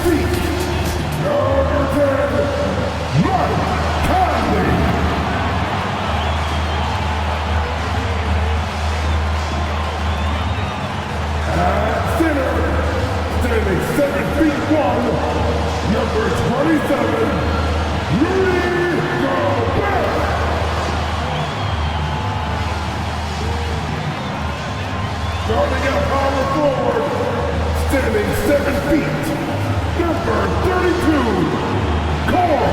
feet, number 10, Mike Conley. At center, standing 7 feet 1, number 27, Rudy Gobert. Starting at power forward, standing 7 feet, number 32, Carl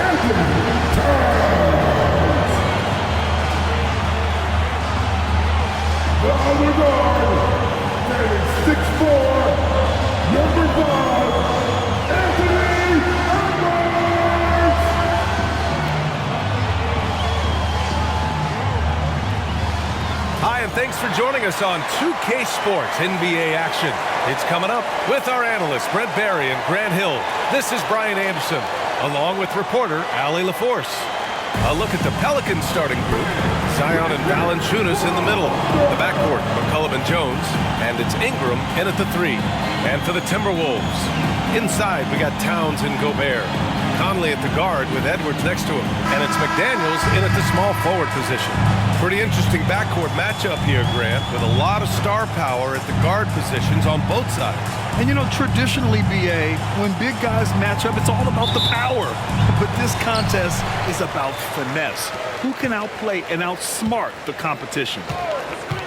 Anthony Towns. The other guard, standing 6'4", number 5, Anthony Edwards. Hi, and thanks for joining us on 2K Sports NBA action. It's coming up with our analysts, Brent Barry and Grant Hill. This is Brian Anderson, along with reporter Allie LaForce. A look at the Pelicans starting group. Zion and Valanciunas in the middle. The backcourt, McCollum and Jones. And it's Ingram in at the 3. And for the Timberwolves, inside we got Towns and Gobert. Conley at the guard with Edwards next to him. And it's McDaniels in at the small forward position. Pretty interesting backcourt matchup here, Grant, with a lot of star power at the guard positions on both sides. And you know, traditionally, BA, when big guys match up, it's all about the power. But this contest is about finesse. Who can outplay and outsmart the competition?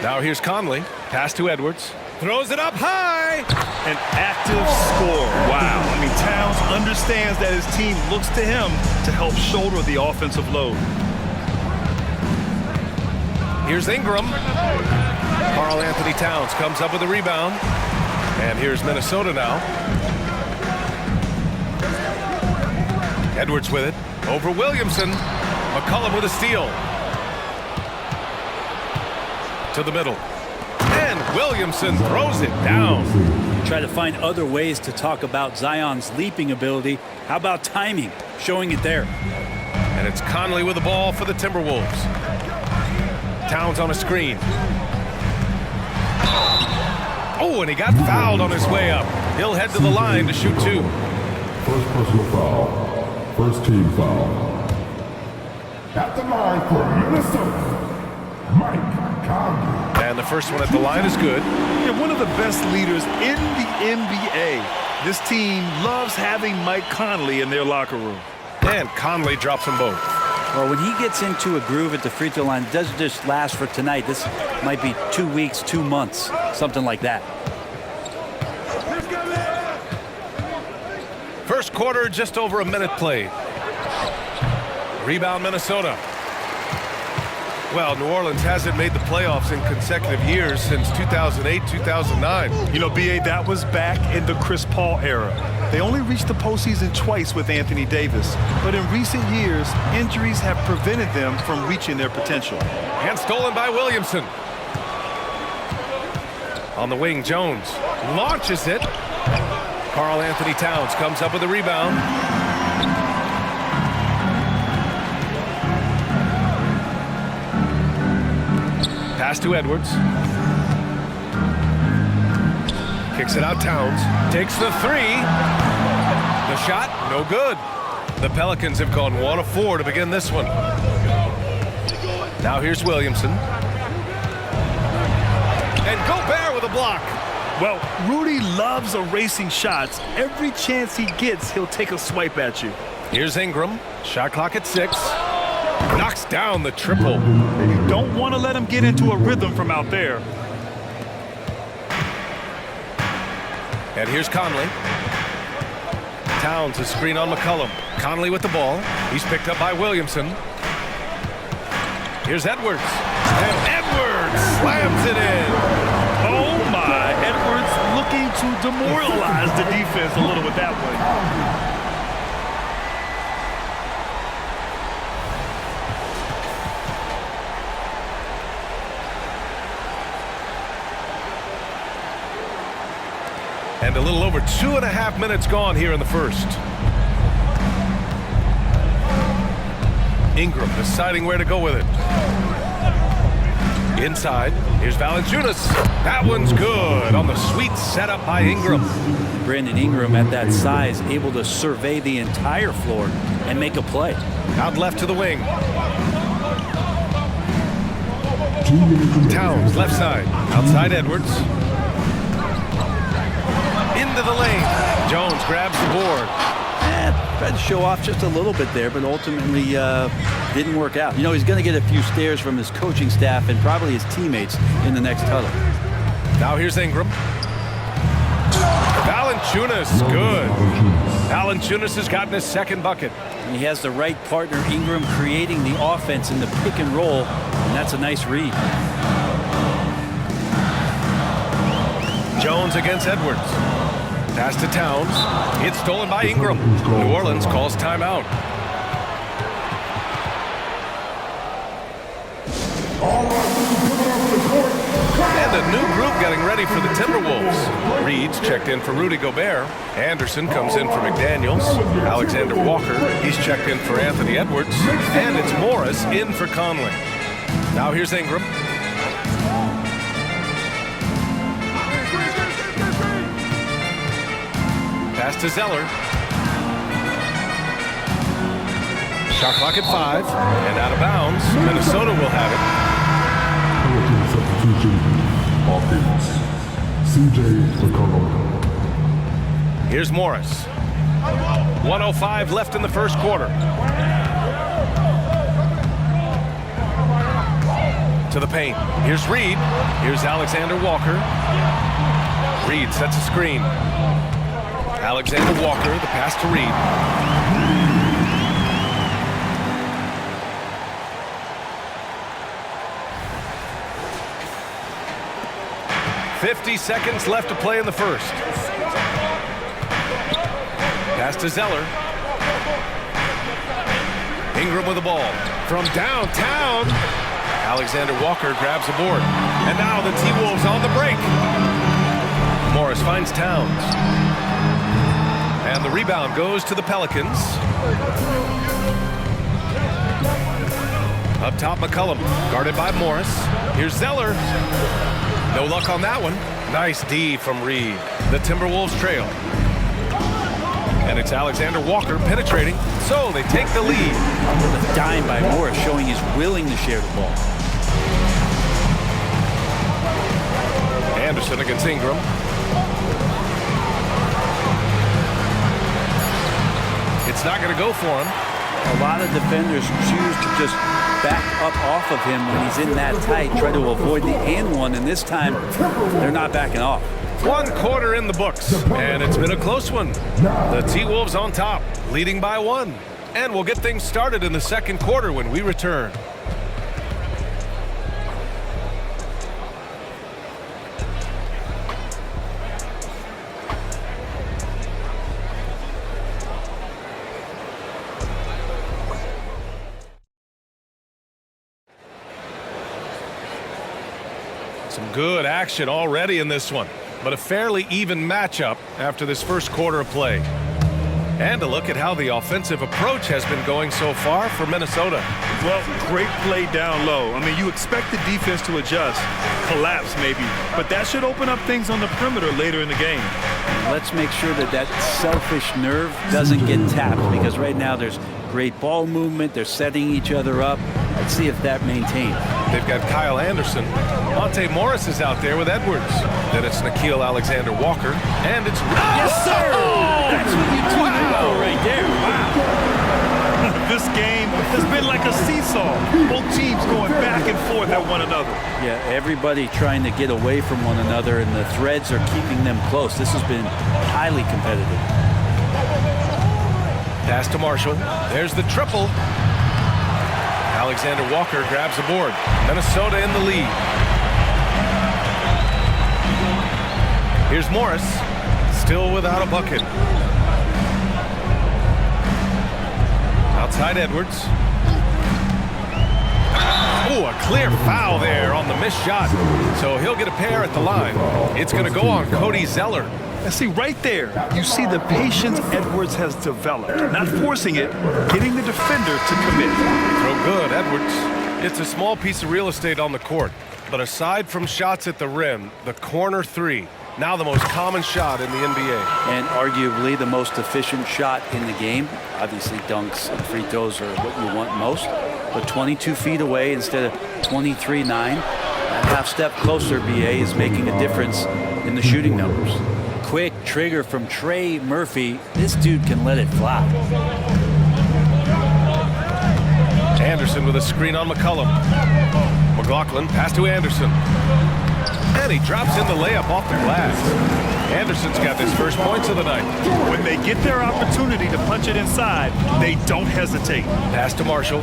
Now here's Conley. Pass to Edwards. Throws it up high. An active scorer. Wow. I mean, Towns understands that his team looks to him to help shoulder the offensive load. Here's Ingram. Karl Anthony Towns comes up with a rebound. And here's Minnesota now. Edwards with it. Over Williamson. McCollum with a steal. To the middle. And Williamson throws it down. Try to find other ways to talk about Zion's leaping ability. How about timing? Showing it there. And it's Conley with the ball for the Timberwolves. Towns on a screen. Oh, and he got fouled on his way up. He'll head to the line to shoot 2. First personal foul. First team foul. At the line for Minnesota, Mike Conley. And the first one at the line is good. Yeah, one of the best leaders in the NBA. This team loves having Mike Conley in their locker room. And Conley drops them both. Well, when he gets into a groove at the free throw line, it doesn't just last for tonight. This might be 2 weeks, 2 months, something like that. First quarter, just over a minute played. Rebound, Minnesota. Well, New Orleans hasn't made the playoffs in consecutive years since 2008, 2009. You know, BA, that was back in the Chris Paul era. They only reached the postseason twice with Anthony Davis. But in recent years, injuries have prevented them from reaching their potential. And stolen by Williamson. On the wing, Jones launches it. Karl Anthony Towns comes up with a rebound. Pass to Edwards. Kicks it out, Towns. Takes the 3. The shot, no good. The Pelicans have gone 1 of 4 to begin this one. Now here's Williamson. And Gobert with a block. Well, Rudy loves erasing shots. Every chance he gets, he'll take a swipe at you. Here's Ingram. Shot clock at 6. Knocks down the triple. You don't want to let him get into a rhythm from out there. And here's Conley. Towns, a screen on McCollum. Conley with the ball. He's picked up by Williamson. Here's Edwards. And Edwards slams it in. Oh my, Edwards looking to demoralize the defense a little with that one. And a little over 2.5 minutes gone here in the first. Ingram deciding where to go with it. Inside, here's Valanciunas. That one's good on the sweet setup by Ingram. Brandon Ingram at that size, able to survey the entire floor and make a play. Out left to the wing. Towns, left side. Outside Edwards. Into the lane. Jones grabs the board. Tried to show off just a little bit there, but ultimately didn't work out. You know, he's going to get a few stares from his coaching staff and probably his teammates in the next huddle. Now here's Ingram. Valanciunas, good. Valanciunas has gotten his second bucket. He has the right partner, Ingram, creating the offense in the pick and roll, and that's a nice read. Jones against Edwards. Pass to Towns. It's stolen by Ingram. New Orleans calls timeout. And a new group getting ready for the Timberwolves. Reed's checked in for Rudy Gobert. Anderson comes in for McDaniels. Alexander Walker, he's checked in for Anthony Edwards. And it's Morris in for Conley. Now here's Ingram. Pass to Zeller. Shot clock at 5 and out of bounds. Minnesota will have it. Penalty substitution. Offense. CJ McCollum. Here's Morris. 1:05 left in the first quarter. To the paint. Here's Reed. Here's Alexander Walker. Reed sets a screen. Alexander Walker, the pass to Reed. "50 seconds left to play in the first. Pass to Zeller. Ingram with the ball. From downtown. Alexander Walker grabs the board. And now the T-Wolves on the break. Morris finds Towns. And the rebound goes to the Pelicans. Up top, McCollum, guarded by Morris. Here's Zeller. No luck on that one. Nice D from Reed. The Timberwolves trail. And it's Alexander Walker penetrating, so they take the lead. The dime by Morris showing he's willing to share the ball. Anderson against Ingram. It's not going to go for him. A lot of defenders choose to just back up off of him when he's in that tight, try to avoid the and one, and this time they're not backing off. 1 quarter in the books, and it's been a close one. The T-Wolves on top, leading by 1. And we'll get things started in the second quarter when we return. Some good action already in this one, but a fairly even matchup after this first quarter of play. And a look at how the offensive approach has been going so far for Minnesota. Well, great play down low. I mean, you expect the defense to adjust, collapse maybe, but that should open up things on the perimeter later in the game. Let's make sure that that selfish nerve doesn't get tapped, because right now there's great ball movement. They're setting each other up. Let's see if that maintains. They've got Kyle Anderson. Monte Morris is out there with Edwards. Then it's Nickeil Alexander-Walker, and it's... Yes, sir! That's what you do right there. Wow. This game has been like a seesaw. Both teams going back and forth at one another. Yeah, everybody trying to get away from one another, and the threads are keeping them close. This has been highly competitive. Pass to Marshall. There's the triple. Alexander Walker grabs the board. Minnesota in the lead. Here's Morris, still without a bucket. Outside Edwards. Oh, a clear foul there on the missed shot. So he'll get a pair at the line. It's going to go on Cody Zeller. And see, right there, you see the patience Edwards has developed. Not forcing it, getting the defender to commit. Throw good, Edwards. It's a small piece of real estate on the court. But aside from shots at the rim, the corner three, now the most common shot in the NBA. And arguably the most efficient shot in the game. Obviously, dunks and free throws are what you want most. But 22 feet away instead of 23-9. A half step closer, BA, is making a difference in the shooting numbers. Quick trigger from Trey Murphy. This dude can let it fly. Anderson with a screen on McCollum. McLaughlin pass to Anderson. And he drops in the layup off the glass. Anderson's got his first points of the night. When they get their opportunity to punch it inside, they don't hesitate. Pass to Marshall.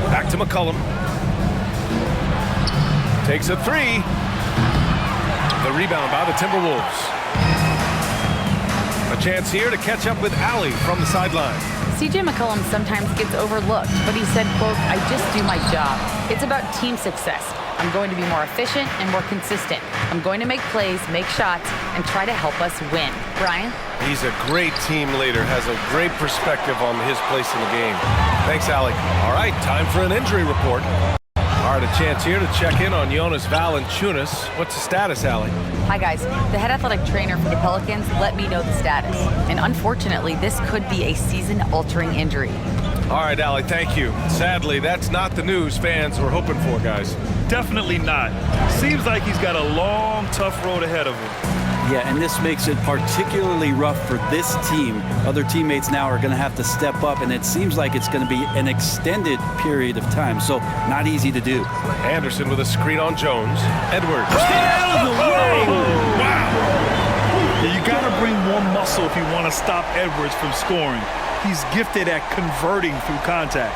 Back to McCollum. Takes a three. The rebound by the Timberwolves. A chance here to catch up with Allie from the sideline. CJ McCollum sometimes gets overlooked, but he said, quote, "I just do my job. It's about team success. I'm going to be more efficient and more consistent. I'm going to make plays, make shots, and try to help us win." Brian? He's a great team leader, has a great perspective on his place in the game. Thanks, Allie. All right, time for an injury report. All right, a chance here to check in on Jonas Valanciunas. What's the status, Allie? Hi, guys. The head athletic trainer for the Pelicans let me know the status. And unfortunately, this could be a season-altering injury. All right, Allie, thank you. Sadly, that's not the news fans were hoping for, guys. Definitely not. Seems like he's got a long, tough road ahead of him. Yeah, and this makes it particularly rough for this team. Other teammates now are going to have to step up, and it seems like it's going to be an extended period of time, so not easy to do. Anderson with a screen on Jones. Edwards. Out of the way! Wow! You got to bring more muscle if you want to stop Edwards from scoring. He's gifted at converting through contact.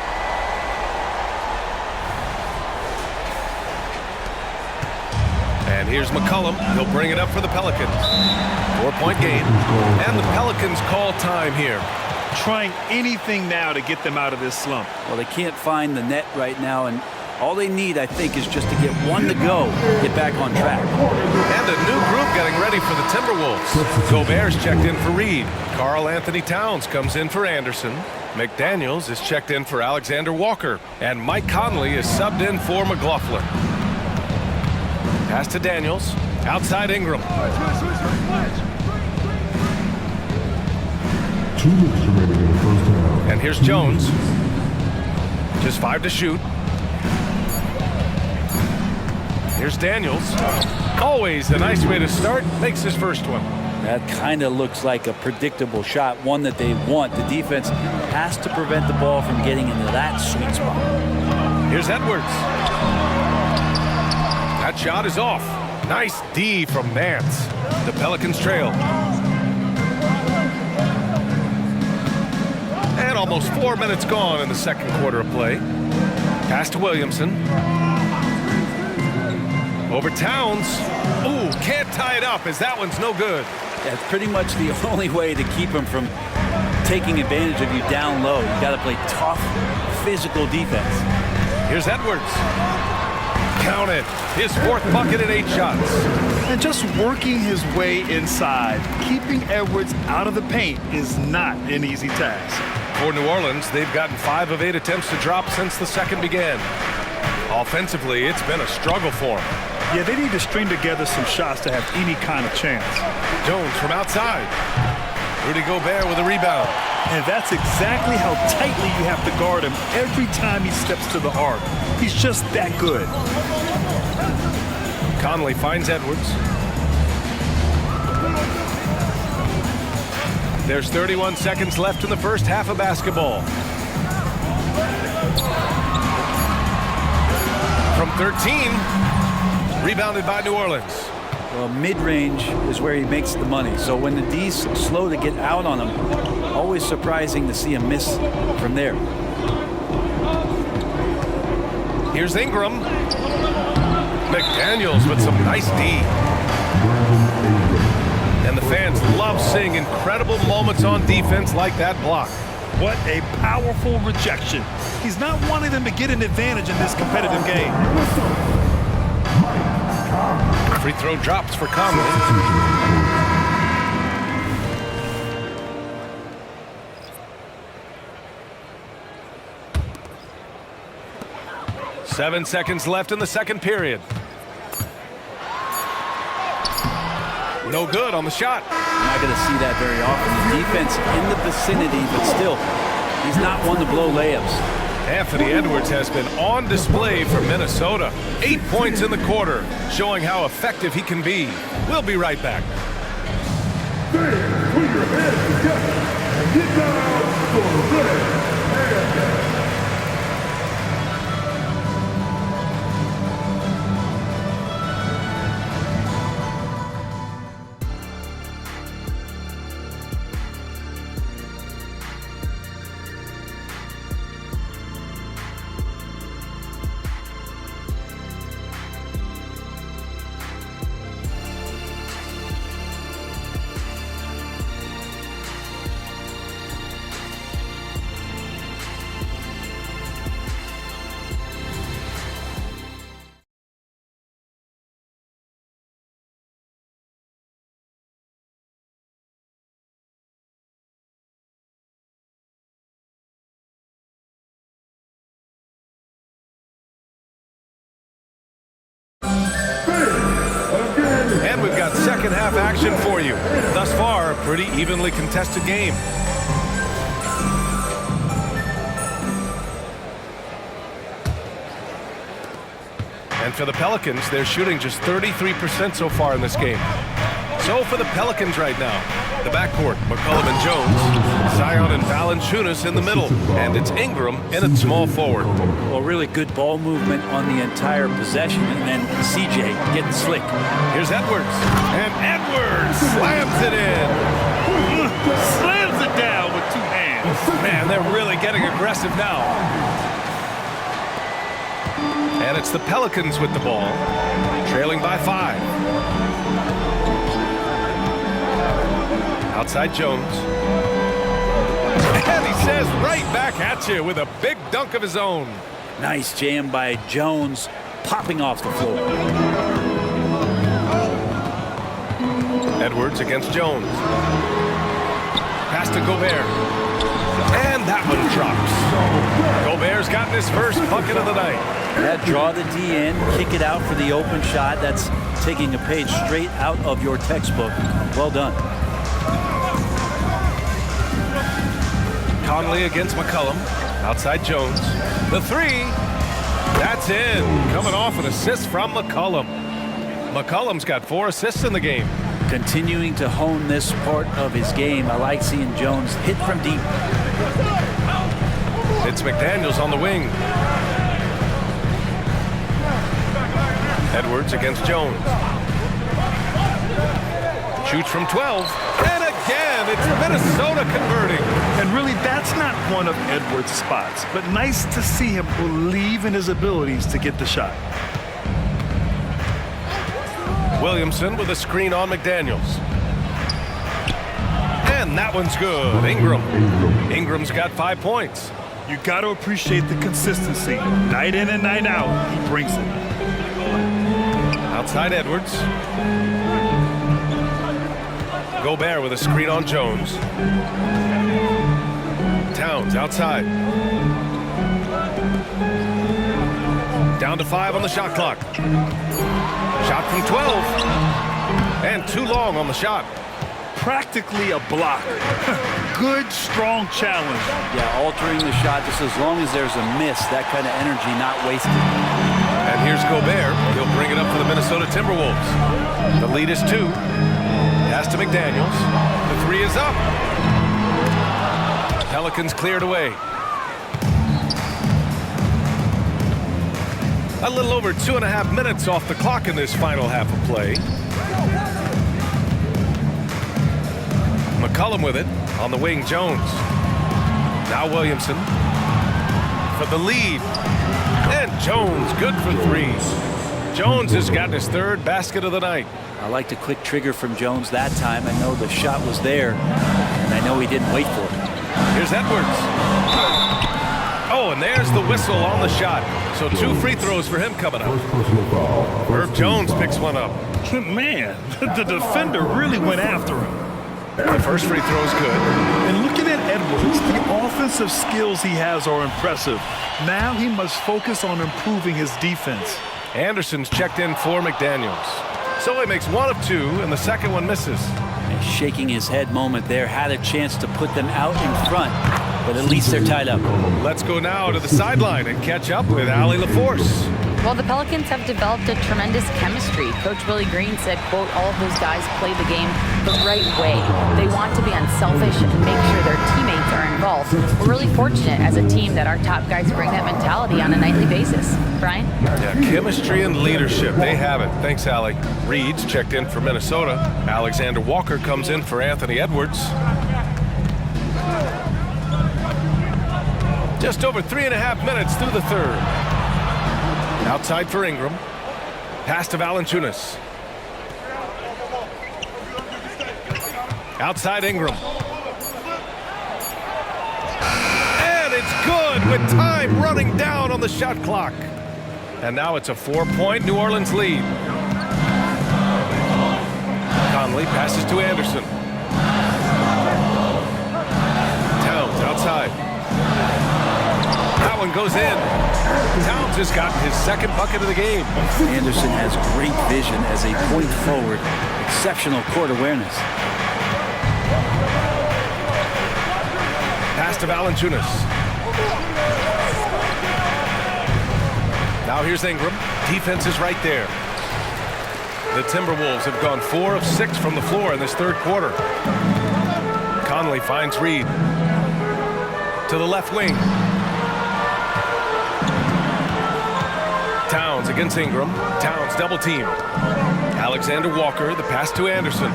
And here's McCollum. He'll bring it up for the Pelicans. 4-point game. And the Pelicans call time here. Trying anything now to get them out of this slump. Well, they can't find the net right now, and all they need, I think, is just to get one to go, get back on track. And a new group getting ready for the Timberwolves. Gobert's checked in for Reed. Karl Anthony Towns comes in for Anderson. McDaniels is checked in for Alexander Walker. And Mike Conley is subbed in for McLaughlin. Pass to Daniels. Outside Ingram. 2 minutes remaining in the first half. And here's Jones. Just 5 to shoot. Here's Daniels. Always a nice way to start. Makes his first one. That kind of looks like a predictable shot, one that they want. The defense has to prevent the ball from getting into that sweet spot. Here's Edwards. That shot is off. Nice D from Nance. The Pelicans trail. And almost 4 minutes gone in the second quarter of play. Pass to Williamson. Over Towns. Ooh, can't tie it up as that one's no good. That's pretty much the only way to keep him from taking advantage of you down low. You got to play tough, physical defense. Here's Edwards. Count it. His 4th bucket in 8 shots. And just working his way inside, keeping Edwards out of the paint is not an easy task. For New Orleans, they've gotten 5 of 8 attempts to drop since the second began. Offensively, it's been a struggle for them. Yeah, they need to string together some shots to have any kind of chance. Jones from outside. Rudy Gobert with a rebound. And that's exactly how tightly you have to guard him every time he steps to the arc. He's just that good. Conley finds Edwards. There's 31 seconds left in the first half of basketball. From 13, rebounded by New Orleans. Well, mid-range is where he makes the money. So when the D's slow to get out on him, always surprising to see him miss from there. Here's Ingram. McDaniels with some nice D. And the fans love seeing incredible moments on defense like that block. What a powerful rejection. He's not wanting them to get an advantage in this competitive game. Free throw drops for Conley. 7 seconds left in the second period. No good on the shot. You're not going to see that very often. The defense in the vicinity, but still, he's not one to blow layups. Anthony Edwards has been on display for Minnesota. 8 points in the quarter, showing how effective he can be. We'll be right back. Fans, put your hands together and get down for the play. And we've got second half action for you. Thus far, a pretty evenly contested game. And for the Pelicans, they're shooting just 33% so far in this game. So for the Pelicans right now, the backcourt, McCollum and Jones, Zion and Valanciunas in the middle, and it's Ingram in at small forward. Well, really good ball movement on the entire possession, and then CJ getting slick. Here's Edwards, and Edwards slams it in. Slams it down with 2 hands. Man, they're really getting aggressive now. And it's the Pelicans with the ball, trailing by 5. Outside Jones. And he says right back at you with a big dunk of his own. Nice jam by Jones, popping off the floor. Edwards against Jones. Pass to Gobert. And that one drops. Gobert's gotten his first bucket of the night. That draw the D in, kick it out for the open shot. That's taking a page straight out of your textbook. Well done. Conley against McCollum. Outside Jones. The 3. That's in. Coming off an assist from McCollum. McCollum's got 4 assists in the game. Continuing to hone this part of his game. I like seeing Jones hit from deep. It's McDaniels on the wing. Edwards against Jones. Shoots from 12. And again, it's Minnesota converting. And really, that's not one of Edwards' spots, but nice to see him believe in his abilities to get the shot. Williamson with a screen on McDaniels. And that one's good. Ingram. Ingram's got 5 points. You got to appreciate the consistency. Night in and night out, he brings it. Outside Edwards. Gobert with a screen on Jones. Towns outside. Down to 5 on the shot clock. Shot from 12. And too long on the shot. Practically a block. Good, strong challenge. Yeah, altering the shot just as long as there's a miss. That kind of energy not wasted. And here's Gobert. He'll bring it up for the Minnesota Timberwolves. The lead is 2. Pass to McDaniels. The 3 is up. Pelicans cleared away. A little over 2.5 minutes off the clock in this final half of play. McCollum with it. On the wing, Jones. Now Williamson. For the lead. And Jones, good for 3. Jones has gotten his 3rd basket of the night. I like the quick trigger from Jones that time. I know the shot was there, and I know he didn't wait for it. Here's Edwards. Oh, and there's the whistle on the shot. So 2 free throws for him coming up. Herb Jones picks one up. Man, the defender really went after him. The first free throw is good. And looking at Edwards, the offensive skills he has are impressive. Now he must focus on improving his defense. Anderson's checked in for McDaniels. So he makes 1 of 2, and the second one misses. A shaking his head moment there. Had a chance to put them out in front, but at least they're tied up. Let's go now to the sideline and catch up with Allie LaForce. Well, the Pelicans have developed a tremendous chemistry. Coach Willie Green said, quote, all of those guys play the game the right way. They want to be unselfish and make sure their teammates are involved. We're really fortunate as a team that our top guys bring that mentality on a nightly basis. Brian? Yeah, chemistry and leadership. They have it. Thanks, Allie. Reed's checked in for Minnesota. Alexander Walker comes in for Anthony Edwards. Just over 3.5 minutes through the third. Outside for Ingram. Pass to Valanciunas. Outside Ingram. And it's good with time running down on the shot clock. And now it's a 4-point New Orleans lead. Conley passes to Anderson. Towns outside. That one goes in. Towns has gotten his second bucket of the game. Anderson has great vision as a point forward. Exceptional court awareness. Pass to Valanciunas. Now here's Ingram. Defense is right there. The Timberwolves have gone 4 of 6 from the floor in this third quarter. Conley finds Reed. To the left wing. Towns against Ingram. Towns double team. Alexander Walker, the pass to Anderson.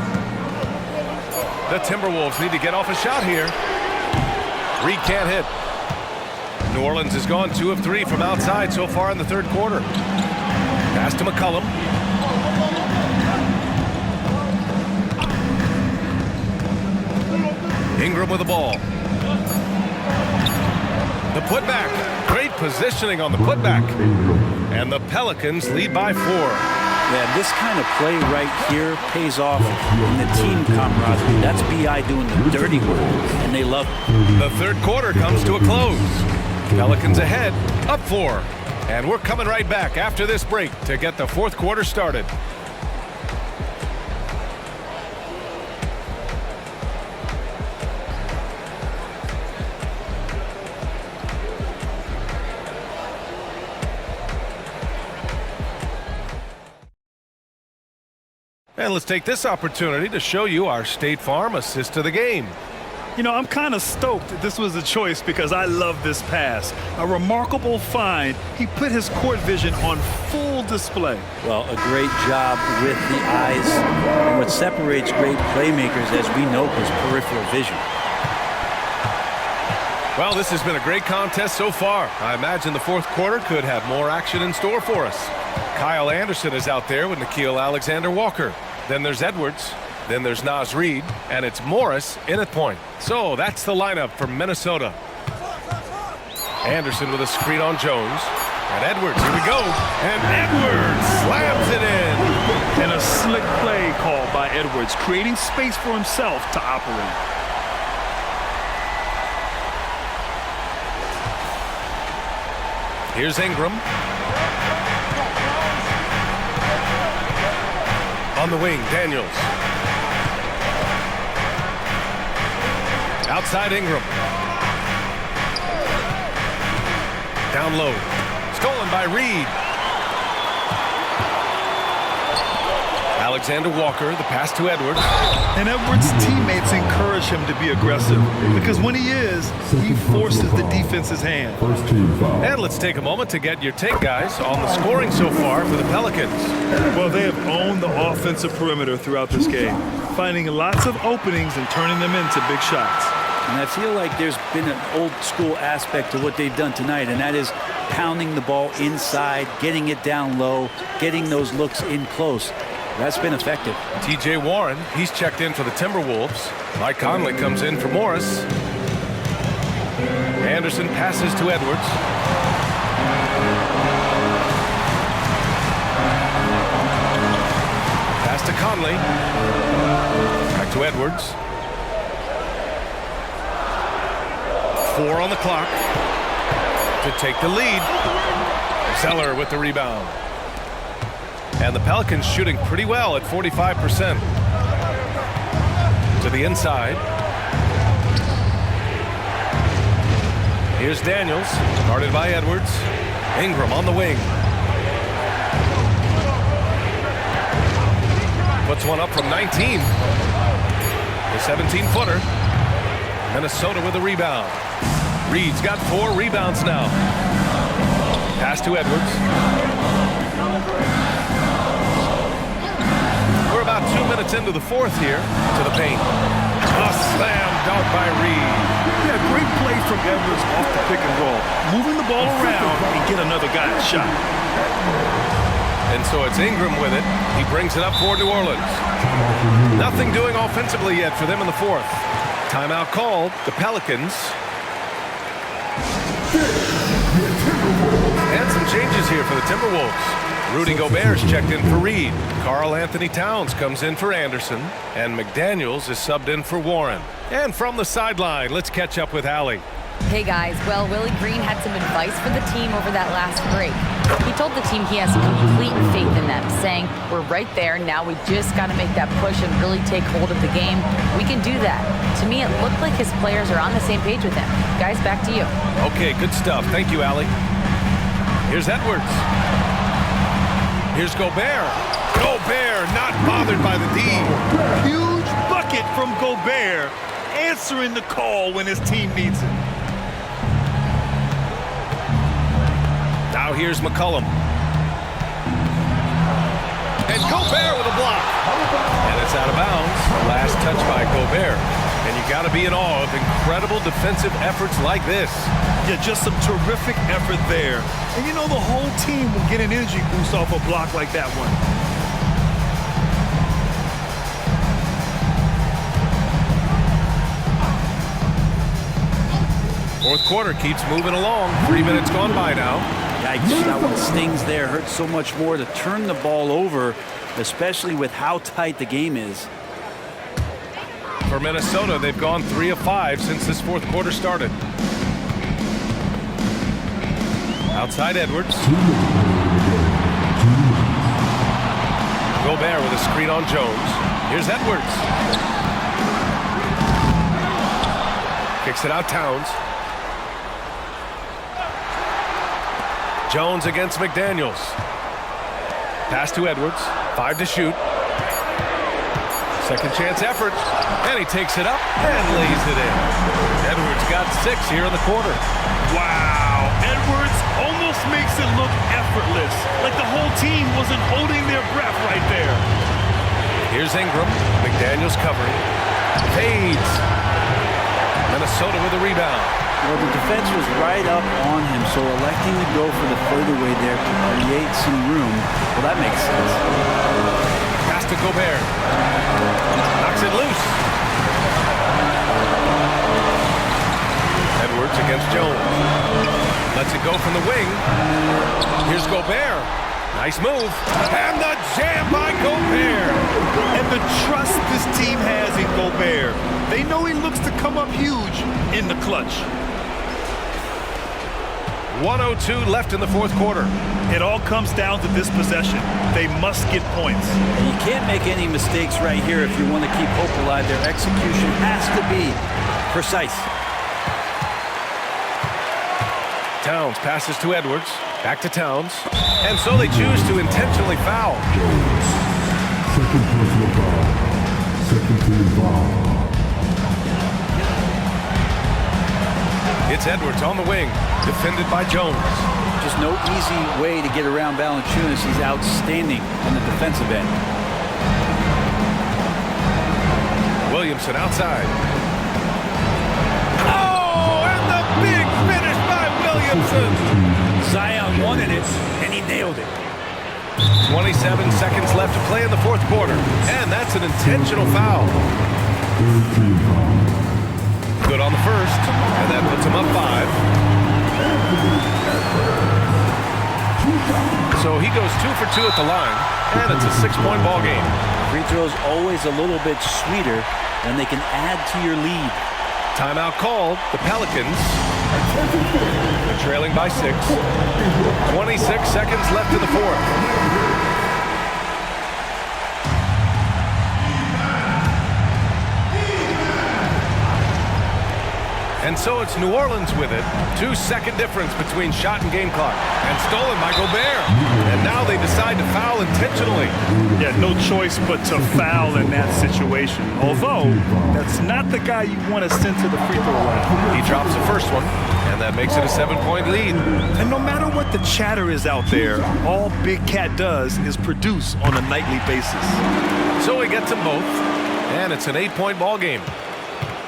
The Timberwolves need to get off a shot here. Reed can't hit. New Orleans has gone 2 of 3 from outside so far in the third quarter. Pass to McCollum. Ingram with the ball. The putback. Great positioning on the putback. And the Pelicans lead by 4. Yeah, this kind of play right here pays off in the team camaraderie. That's B.I. doing the dirty work, and they love it. The third quarter comes to a close. Pelicans ahead, up 4. And we're coming right back after this break to get the fourth quarter started. And let's take this opportunity to show you our State Farm assist to the game. You know, I'm kind of stoked that this was a choice because I love this pass. A remarkable find. He put his court vision on full display. Well, a great job with the eyes. And what separates great playmakers, as we know, is peripheral vision. Well, this has been a great contest so far. I imagine the fourth quarter could have more action in store for us. Kyle Anderson is out there with Nickeil Alexander-Walker. Then there's Edwards. Then there's Naz Reid. And it's Morris in at point. So that's the lineup for Minnesota. Anderson with a screen on Jones. And Edwards, here we go. And Edwards slams it in. And a slick play called by Edwards, creating space for himself to operate. Here's Ingram. On the wing, Daniels. Outside Ingram. Down low. Stolen by Reed. Alexander Walker, the pass to Edwards. And Edwards' teammates encourage him to be aggressive because when he is, he forces the defense's hand. First team foul. And let's take a moment to get your take, guys, on the scoring so far for the Pelicans. Well, they have owned the offensive perimeter throughout this game, finding lots of openings and turning them into big shots. And I feel like there's been an old school aspect to what they've done tonight, and that is pounding the ball inside, getting it down low, getting those looks in close. That's been effective. T.J. Warren, he's checked in for the Timberwolves. Mike Conley comes in for Morris. Anderson passes to Edwards. Pass to Conley. Back to Edwards. 4 on the clock to take the lead. Zeller with the rebound. And the Pelicans shooting pretty well at 45%. To the inside. Here's Daniels, guarded by Edwards. Ingram on the wing. Puts one up from 19. The 17-footer. Minnesota with a rebound. Reed's got 4 rebounds now. Pass to Edwards. We're about 2 minutes into the fourth here. To the paint. A slam dunk by Reed. Yeah, great play from Edwards off the pick and roll. Moving the ball around and get another guy a shot. And so it's Ingram with it. He brings it up for New Orleans. Nothing doing offensively yet for them in the fourth. Timeout called. The Pelicans. And some changes here for the Timberwolves. Rudy Gobert's checked in for Reed. Karl Anthony Towns comes in for Anderson. And McDaniels is subbed in for Warren. And from the sideline, let's catch up with Allie. Hey guys, well, Willie Green had some advice for the team over that last break. He told the team he has complete faith in them, saying, we're right there, now we just got to make that push and really take hold of the game. We can do that. To me, it looked like his players are on the same page with him. Guys, back to you. Okay, good stuff. Thank you, Allie. Here's Edwards. Here's Gobert. Gobert not bothered by the D. Huge bucket from Gobert, answering the call when his team needs it. Now here's McCollum. And Gobert with a block. And it's out of bounds. Last touch by Gobert. And you got to be in awe of incredible defensive efforts like this. Yeah, just some terrific effort there. And you know the whole team will get an energy boost off a block like that one. Fourth quarter keeps moving along. 3 minutes gone by now. Yikes, that one stings there. Hurts so much more to turn the ball over, especially with how tight the game is. For Minnesota, they've gone 3 of 5 since this fourth quarter started. Outside Edwards. Gobert with a screen on Jones. Here's Edwards. Kicks it out Towns. Jones against McDaniels. Pass to Edwards. 5 to shoot. Second chance effort. And he takes it up and lays it in. Edwards got 6 here in the quarter. Wow, Edwards almost makes it look effortless, like the whole team wasn't holding their breath right there. Here's Ingram. McDaniels covering. Fades. Minnesota with a rebound. Well, the defense was right up on him, so electing to go for the fadeaway there to create some room, well, that makes sense. Pass to Gobert. Knocks it loose. Edwards against Jones. Lets it go from the wing. Here's Gobert. Nice move. And the jam by Gobert. And the trust this team has in Gobert. They know he looks to come up huge in the clutch. 1:02 left in the fourth quarter. It all comes down to this possession. They must get points. And you can't make any mistakes right here if you want to keep hope alive. Their execution has to be precise. Towns passes to Edwards. Back to Towns. And so they choose to intentionally foul. Second personal foul. Second team foul. It's Edwards on the wing, defended by Jones. Just no easy way to get around Valanciunas. He's outstanding on the defensive end. Williamson outside. Oh, and the big finish by Williamson. Zion wanted it, and he nailed it. 27 seconds left to play in the fourth quarter. And that's an intentional foul. Third team foul. Good on the first, and that puts him up 5. So he goes 2 for 2 at the line, and it's a 6-point ball game. Free throws always a little bit sweeter, and they can add to your lead. Timeout called. The Pelicans are trailing by 6. 26 seconds left in the fourth. And so it's New Orleans with it. 2-second difference between shot and game clock. And stolen by Gobert. And now they decide to foul intentionally. Yeah, no choice but to foul in that situation. Although, that's not the guy you want to send to the free throw line. He drops the first one, and that makes it a 7-point lead. And no matter what the chatter is out there, all Big Cat does is produce on a nightly basis. So he gets them both, and it's an 8-point ball game.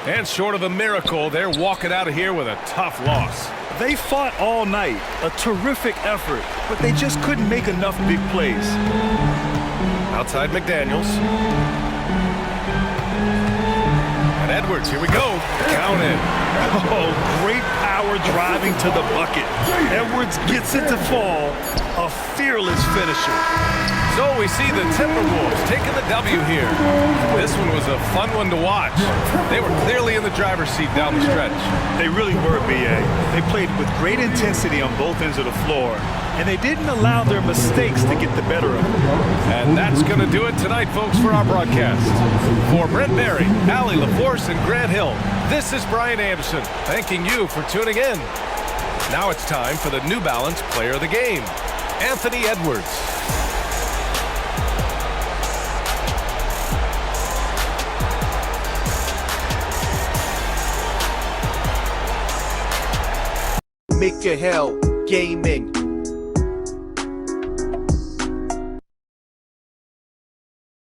And short of a miracle, they're walking out of here with a tough loss. They fought all night, a terrific effort, but they just couldn't make enough big plays. Outside McDaniels. And Edwards, here we go. Count it. Oh, great power driving to the bucket. Edwards gets it to fall. A fearless finisher. So we see the Timberwolves taking the W here. This one was a fun one to watch. They were clearly in the driver's seat down the stretch. They really were, B.A. They played with great intensity on both ends of the floor, and they didn't allow their mistakes to get the better of them. And that's going to do it tonight, folks, for our broadcast. For Brent Barry, Allie LaForce, and Grant Hill, this is Brian Anderson, thanking you for tuning in. Now it's time for the New Balance Player of the Game, Anthony Edwards. Make your hell gaming.